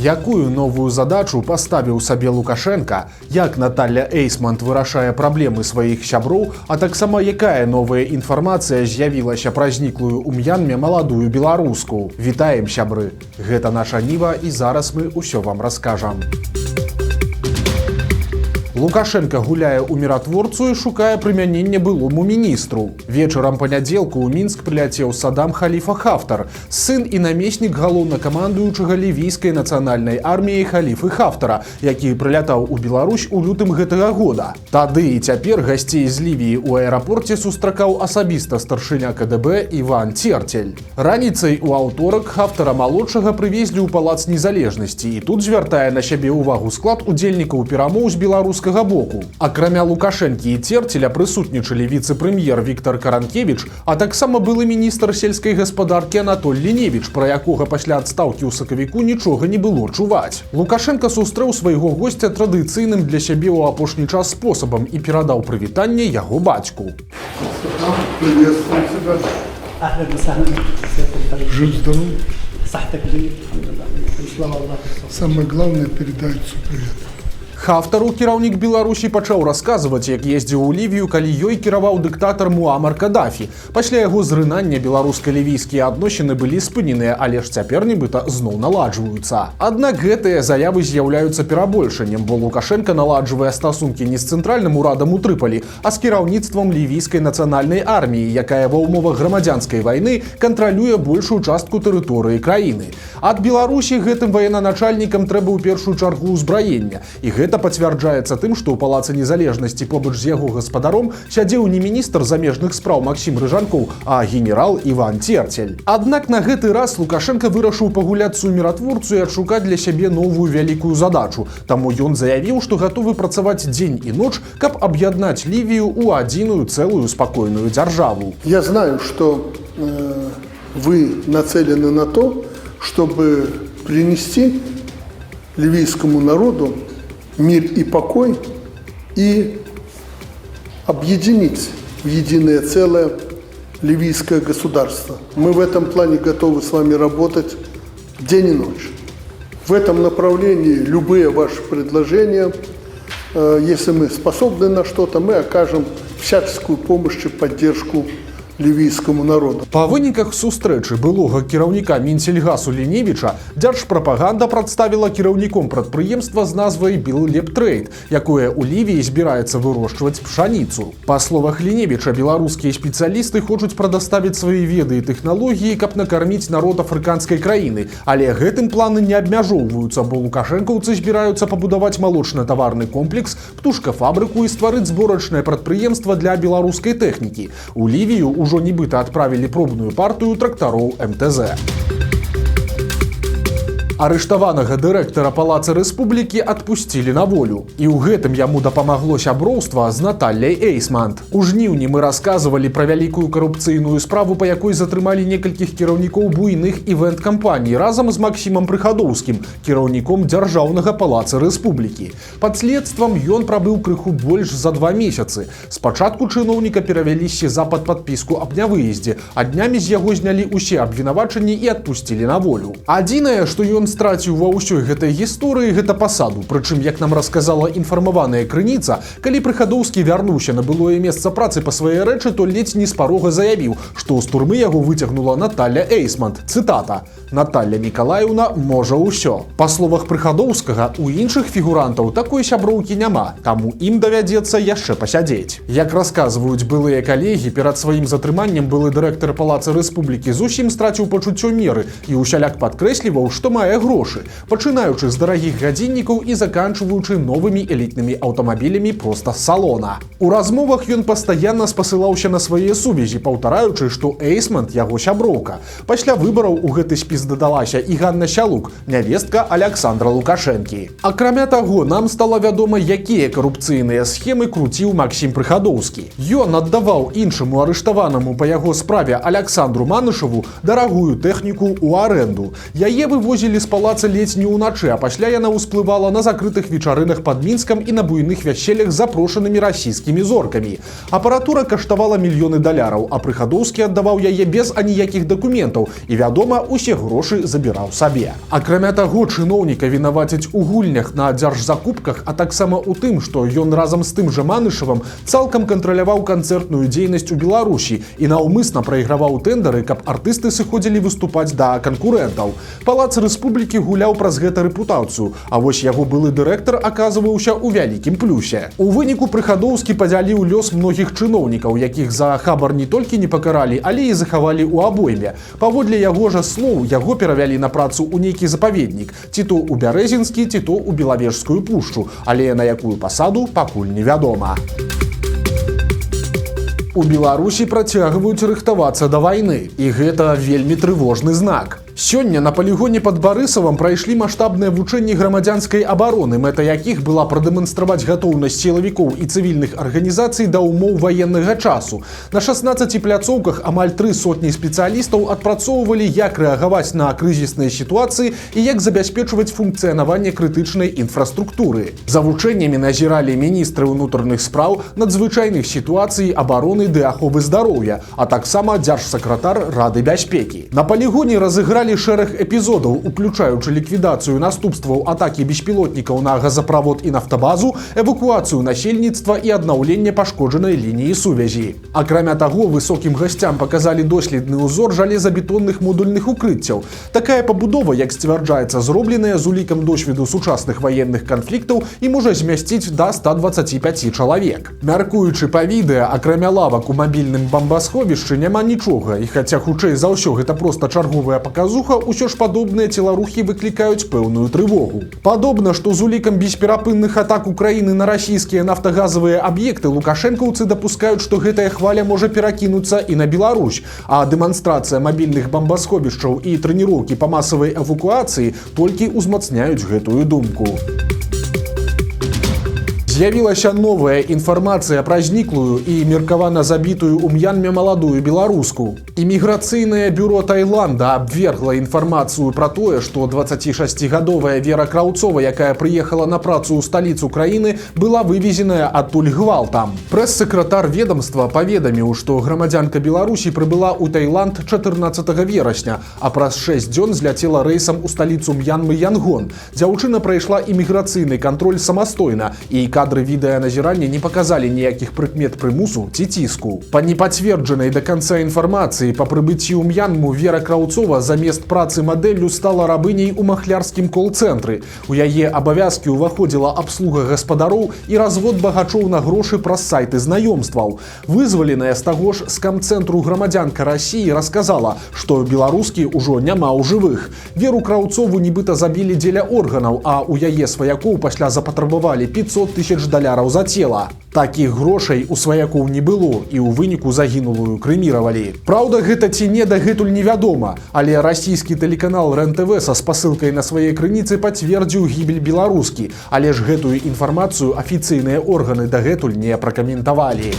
Якую новую задачу паставіў сабе Лукашенко, як Наталья Эйсмонт вырашае праблемы сваіх сяброў, а таксама якая новая інфармацыя з'явілася пра зніклую ў М'янме маладую беларуску. Вітаем, сябры! Гэта наша Ніва, і зараз мы ўсё вам раскажам. Лукашенко гуляе ў міратворцу і шукае прымянення былому міністру. Вечарам панядзелку ў Мінск прыляцеў Садам Халіфа Хафтар, сын і намеснік галоўнакамандуючага лівійскай нацыянальнай арміі Халіфы Хафтара, які прылятаў у Беларусь у лютым гэтага года. Тады і цяпер гасцей з Лівіі ў аэрапорце сустракаў асабіста старшыня КДБ Іван Церцель. Раніцай у аўторак Хафтара-малодшага прывезлі ў Палац Незалежнасці, і тут звяртае на сябе ўвагу склад удзельнікаў перамоў з беларускага боку. Акрамя Лукашэнкі і Церцеля прысутнічалі віцэ-прэм'ер Віктар Каранкевіч, а таксама былы міністр сельскай гаспадаркі Анатоль Ліневіч, пра якога пасля адстаўкі ў сакавіку нічога не было чуваць. Лукашенко сустрэў свайго госця традыцыйным для сябе ў апошні час спосабам і перадаў прывітанне яго бацьку. Жив здоров. Самое главное, передается привет. Хафтару кіраўнік Беларусі пачаў расказваць, як ездзіў у Лівію, калі ёй кіраваў дыктатар Муамар Кадафі. Пасля яго зрынання беларуска-лівійскія адносіны былі спыненыя, але ж цяпер нібыта зноў наладжваюцца. Аднак гэтыя заявы з'яўляюцца перабольшаннем, бо Лукашенко наладжвае стасункі не з цэнтральным урадам у Трыпалі, а з кіраўніцтвам лівійскай нацыянальнай арміі, якая ва ўмовах грамадзянскай вайны кантралюе большую частку тэрыторыі краіны. Ад Беларусі гэтым военачальнікам трэба ў першую чаргу ўзбраення, і гэта пацвярджаецца тым, што ў Палацы Незалежнасці побач з яго гаспадаром сядзеў не міністр замежных спраў Максім Рыжанкоў, а генерал Іван Церцель. Аднак на гэты раз Лукашенко вырашыў пагуляцца ў міратворцу і адшукаць для сябе новую вялікую задачу. Таму ён заявіў, што гатовы працаваць дзень і ноч, каб аб'яднаць Лівію ў адзіную цэлую спакойную дзяржаву. Я знаю, что вы нацелены на то, чтобы принести ливийскому народу мир и покой и объединить в единое целое ливийское государство. Мы в этом плане готовы с вами работать день и ночь. В этом направлении любые ваши предложения, если мы способны на что-то, мы окажем всяческую помощь и поддержку лівійскому народу. Па выніках сустрэчы былога кіраўніка Мінсельгасу Ліневіча дзяржпрапаганда прадставіла кіраўніком прадпрыемства з назвай Беллептрейд, якое ў Лівіі збіраецца вырошчваць пшаніцу. Па словах Ліневіча, беларускія спецыялісты хочуць прадаставіць свае веды і тэхналогіі, каб накарміць народ афрыканскай краіны, але гэтым планы не абмяжоўваюцца, бо лукашэнкаўцы збіраюцца пабудаваць малочна-таварны комплекс, птушкафабрыку і стварыць зборачнае прадпрыемства для беларускай тэхнікі. У Лівію ўжо нібыта адправілі пробную партыю трактароў МТЗ. Арыштаванага дырэктара Палаца Рэспублікі адпусцілі на волю. І ў гэтым яму дапамагло сяброўства з Натальяй Эйсмонт. У жніўні мы расказвалі пра вялікую карупцыйную справу, па якой затрымалі некалькіх кіраўнікоў буйных івэнт-кампаній разам з Максімам Прыхадоўскім, кіраўніком Дзяржаўнага Палаца Рэспублікі. Пад следствам ён прабыў крыху больш за 2 месяцы. Спачатку чыноўніка перавялі СІЗА пад падпіску аб нявыездзе, а днямі з яго знялі ўсе абвінавачанні і адпусцілі на волю. Адзінае, што ён страціў ва ўсёй гэтай гісторыі, гэта пасаду. Прычым, як нам расказала інфармаваная крыніца, калі Прыхадоўскі вярнуўся на былое месца працы па свае рэчы, то ледзь не з парога заявіў, што з турмы яго выцягнула Наталья Эйсмонт. Цытата: «Наталья Мікалаіўна можа ўсё». Па словах Прыхадоўскага, у іншых фігурантаў такой сяброўкі няма, таму ім давядзецца яшчэ пасядзець. Як расказваюць былыя калегі, перад сваім затрыманнем былы дырэктар Палаца Рэспублікі зусім страціў пачуццё меры і ўсяляк падкрэсліваў, што мае грошы, пачынаючы з дарагіх гадзіннікаў і заканчваючы новымі элітнымі аўтамабілямі проста з салона. У размовах ён пастаянна спасылаўся на свае сувязі, паўтараючы, што Эйсмонт яго сяброўка. Пасля выбараў у гэты спіс дадалася і Ганна Сялук, нявестка Аляксандра Лукашэнкі. Акрамя таго, нам стала вядома, якія карупцыйныя схемы круціў Максім Прыхадоўскі. Ён аддаваў іншаму арыштаванаму па яго справе Аляксандру Манышаву дарагую тэхніку ў арэнду. Яе вывозілі з палаца ледзь не ўначы, а пасля яна ўсплывала на закрытых вечарынах пад Мінскам і на буйных вяселлях з запрошанымі расійскімі зоркамі. Апаратура каштавала мільёны даляраў, а Прыхадоўскі аддаваў яе без аніякіх дакументаў і, вядома, усе грошы забіраў сабе. Акрамя таго, чыноўніка вінавацяць у гульнях на дзяржзакупках, а таксама ў тым, што ён разам з тым жа Манышавым цалкам кантраляваў канцэртную дзейнасць у Беларусі і наўмысна прайграваў тэндары, каб артысты сыходзілі выступаць да канкурэнтаў. Палац Рэспублікі гуляў праз гэта рэпутацыю, а вось яго былы дырэктар аказваўся ў вялікім плюсе. У выніку Прыхадоўскі падзяліў лёс многіх чыноўнікаў, якіх за хабар не толькі не пакаралі, але і захавалі ў абойме. Паводле яго жа слоў, яго перавялі на працу ў нейкі запаведнік, ці то ў Бярэзінскі, ці то ў Белавежскую пушчу, але на якую пасаду пакуль невядома. У Беларусі працягваюць рыхтавацца да вайны, і гэта вельмі трывожны знак. Сёння на палігоне пад Барысавам прайшлі маштабныя вучэнні грамадзянскай абароны, мэта якіх была прадэманстраваць гатоўнасць сілавікоў і цывільных арганізацый да ўмоў ваеннага часу. На 16 пляцоўках амаль 3 сотні спецыялістаў адпрацоўвалі, як рэагаваць на крызісныя сітуацыі і як забяспечваць функцыянаванне крытычнай інфраструктуры. За вучэннямі назіралі міністры ўнутраных спраў, надзвычайных сітуацый, абароны ды аховы здароўя, а таксама дзяржсакратар Рады бяспекі. На палігоне разыгралі шэраг эпізодаў, уключаючы ліквідацыю наступстваў атакі беспілотнікаў на газаправод і нафтабазу, эвакуацыю насельніцтва і аднаўленне пашкоджанай лініі сувязі. Акрамя таго, высокім гасцям паказалі доследны ўзор жалезабетонных модульных укрыццяў. Такая пабудова, як сцвярджаецца, зробленая з улікам досведу сучасных ваенных канфліктаў і можа змясціць да 125 чалавек. Мяркуючы па відэа, акрамя лавак у мабільным бамбасховішчы няма нічога, і хаця хутчэй за ўсё гэта проста чарговая паказуха, усё ж падобныя целарухі выклікаюць пэўную трывогу. Падобна, што з улікам бесперапынных атак Украіны на расійскія нафтагазавыя аб'екты лукашэнкаўцы дапускаюць, што гэтая хваля можа перакінуцца і на Беларусь, а дэманстрацыя мабільных бамбасховішчаў і трэніроўкі па масавай эвакуацыі толькі ўзмацняюць гэтую думку. З'явілася новая інфармацыя пра зніклую і меркавана забітую ў М'янме маладую беларуску. Іміграцыйнае бюро Таіланда абвергла інфармацыю пра тое, што 26гадовая Вера Краўцова, якая прыехала на працу ў сталіцу краіны, была вывезеная адтуль гвалтам. Прэс-сакратар ведомства паведаміў, што грамадзянка Беларусі прыбыла ў Таіланд 14 верасня, а праз 6 дзён зляцела рэйсам у сталіцу М'янмы Янгон. Дзяўчына прайшла іміграцыйны кантроль самастойна, і кадры відэаназірання не паказалі ніякіх прыкмет прымусу ці ціску. Па непацверджанай да канца інфармацыі, па прыбыцці ў М'янму Вера Краўцова замест працы мадэллю стала рабыняй у махлярскім кол-цэнтры. У яе абавязкі ўваходзіла абслуга гаспадароў і развод багачоў на грошы праз сайты знаёмстваў. Вызваленая з таго ж скам-цэнтру грамадзянка Расіі расказала, што беларускі ўжо няма ў жывых. Веру Краўцову нібыта забілі дзеля органаў, а ў яе сваякоў пасля запатрабавалі 500 000 даляраў за цела. Такіх грошай у сваякоў не было, і ў выніку загінулую крэміравалі. Праўда, гэта ці не дагэтуль невядома, але расійскі тэлеканал РЕН-ТВ са спасылкай на свае крыніцы пацвердзіў гібель беларускі, але ж гэтую інфармацыю афіцыйныя органы дагэтуль не пракаментавалі.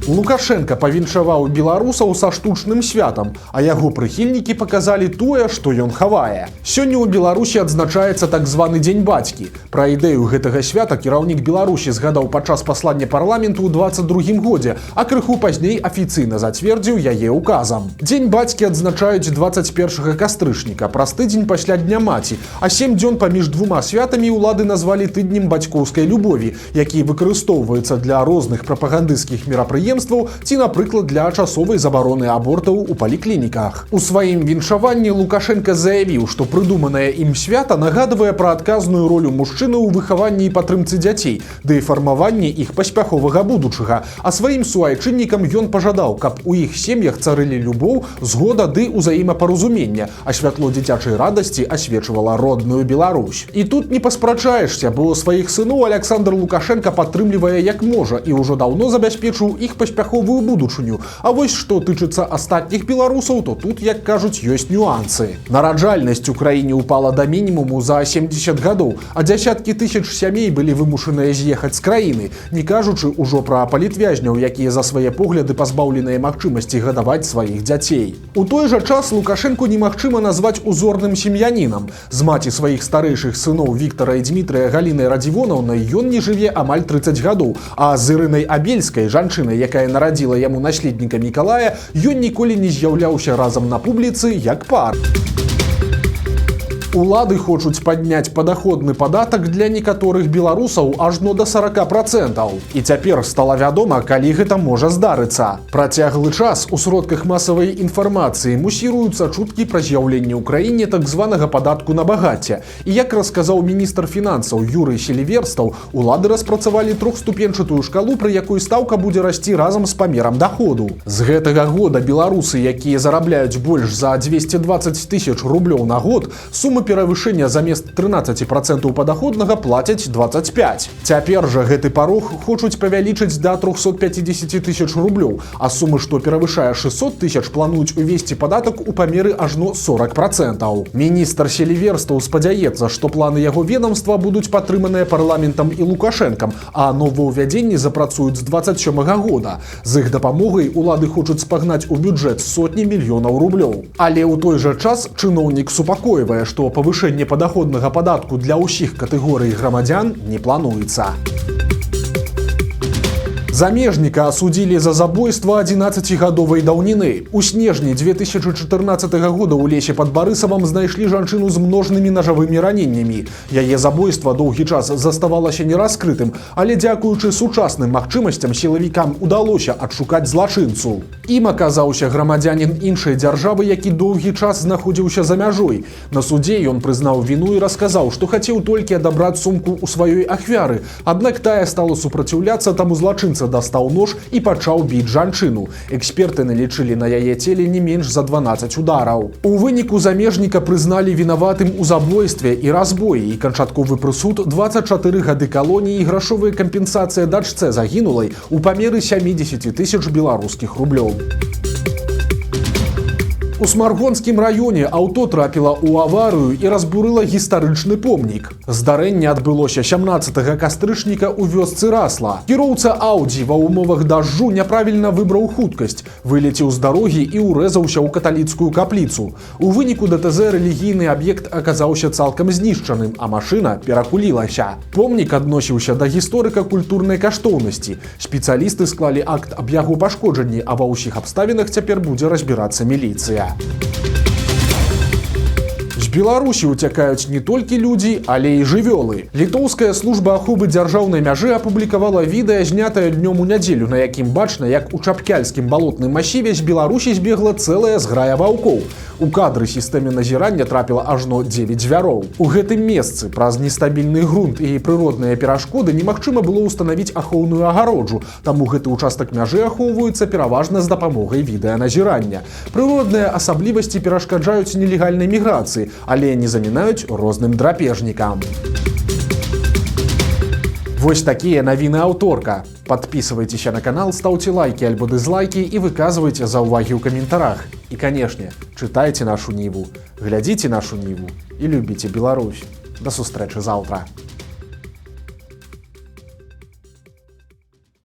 Лукашенко павіншаваў беларусаў са штучным святам, а яго прыхільнікі паказалі тое, што ён хавае. Сёння ў Беларусі адзначаецца так званы Дзень бацькі. Пра ідэю гэтага свята кіраўнік Беларусі згадаў падчас паслання парламенту ў 22 годзе, а крыху пазней афіцыйна зацвердзіў яе указам. Дзень бацькі адзначаюць 21 кастрычніка, праз тыдзень пасля Дня маці, а 7 дзён паміж двума святамі ўлады назвалі тыднем бацькоўскай любові, які выкарыстоўваецца для розных прапагандысцкіх мерапрыемстваў ці, напрыклад, для часовай забароны абортаў у паліклініках. У сваім віншаванні Лукашенко заявіў, што прыдуманае ім свята нагадвае пра адказную ролю мужчыны ў выхаванні і падтрымцы дзяцей, ды і фармаванні іх паспяховага будучага. А сваім суайчыннікам ён пажадаў, каб у іх сем'ях царылі любоў, згода ды ўзаемапаразумення, а святло дзіцячай радасці асвечвала родную Беларусь. І тут не паспрачаешся, бо сваіх сыноў Александр Лукашенко падтрымлівае як можа і ўжо даўно забяспечыў іх паспяховую будучыню. А вось што тычыцца астатніх беларусаў, то тут, як кажуць, ёсць нюансы. Нараджальнасць у краіне упала да мінімуму за 70 гадоў, а дзясяткі тысяч сямей былі вымушаныя з'ехаць з краіны, не кажучы ўжо пра палітвязняў, якія за свае погляды пазбаўленыя магчымасці гадаваць сваіх дзяцей. У той жа час Лукашэнку немагчыма назваць узорным сем'янінам. З маці сваіх старэйшых сыноў Віктара і Дмітрыя Галінай Радзівонаўнай ён не жыве амаль 30 гадоў, а з Ірынай Абельскай, жанчынай, якая нарадзіла яму наследніка Мікалая, ён ніколі не з'яўляўся разам на публіцы як пар. Улады хочуць падняць падаходны падатак для некаторых беларусаў ажно да 40%. І цяпер стала вядома, калі гэта можа здарыцца. Працяглы час у сродках масавай інфармацыі мусіруюцца чуткі пра з'яўленне ў краіне так званага падатку на багацце. І як расказаў міністр фінансаў Юрый Селіверстаў, улады распрацавалі трохступенчатую шкалу, пры якой стаўка будзе расці разам з памерам даходу. З гэтага года беларусы, якія зарабляюць больш за 220 тысяч рублёў на год, суму перавышэння замест 13% падаходнага плацяць 25. Цяпер жа гэты парог хочуць павялічыць да 350 тысяч рублёў, а сумы, што перавышае 600 тысяч, плануюць увесці падатак у памеры ажно 40%. Міністр Селіверстаў спадзяецца, што планы яго ведомства будуць падтрыманыя парламентам і Лукашэнкам, а новаўвядзенні запрацуюць з 27 года. З іх дапамогай улады хочуць спагнаць у бюджэт сотні мільёнаў рублёў. Але ў той жа час чыноўнік супакойвае, што павышэнне падаходнага падатку для ўсіх катэгорый грамадзян не плануецца. Замежніка асудзілі за забойства 11гадовай даўніны. У снежні 2014 года ў лесе пад Барысавам знайшлі жанчыну з множнымі нажавымі раненнямі. Яе забойства доўгі час заставалася нераскрытым, але дзякуючы сучасным магчымасцям сілавікам удалося адшукаць злачынцу. Ім аказаўся грамадзянін іншай дзяржавы, які доўгі час знаходзіўся за мяжой. На судзе ён прызнаў віну і расказаў, што хацеў толькі адабраць сумку ў сваёй ахвяры, аднак тая стала супраціўляцца, таму злачынца дастаў нож і пачаў біць жанчыну. Эксперты налічылі на яе целе не менш за 12 удараў. У выніку замежніка прызналі вінаватым у забойстве і разбоі, і канчатковы прысуд 24 гады калоніі і грашовая кампенсацыя дачцэ загінулай у памеры 70 тысяч беларускіх рублёў. У Смаргонскім раёне аўто трапіла ў аварыю і разбурыла гістарычны помнік. Здарэнне адбылося 17 кастрычніка ў вёсцы Расла. Кіроўца Audi ва ўмовах дажджу няправільна выбраў хуткасць, вылецеў з дарогі і ўрэзаўся ў каталіцкую капліцу. У выніку ДТЗ рэлігійны аб'ект аказаўся цалкам знішчаным, а машына перакулілася. Помнік адносіўся да гісторыка-культурнай каштоўнасці. Спецыялісты склалі акт аб яго пашкоджанні, а ва ўсіх абставінах цяпер будзе разбірацца міліцыя. З Беларусі уцякаюць не толькі людзі, але і жывёлы. Літоўская служба аховы дзяржаўнай мяжы апублікавала відэа, знятае днём у нядзелю, на якім бачна, як у Чапкяльскім балотным масіве з Беларусі збегла цэлая зграя ваўкоў. У кадры сістэме назірання трапіла ажно 9 звяроў. У гэтым месцы праз нестабільны грунт і прыродныя перашкоды немагчыма было ўстанавіць ахоўную агароджу, таму гэты ўчастак мяжы ахоўваецца пераважна з дапамогай відэаназірання. Прыродныя асаблівасці перашкаджаюць нелегальнай міграцыі, але не замінаюць розным драпежнікам. Вось такія навіны аўторка. Подписывайтеся на канал, ставьте лайки альбо дизлайки и выказывайте заўвагі ў каментарах. И, конечно, читайте нашу Ниву, глядите нашу Ниву и любите Беларусь. До сустрэчы заўтра.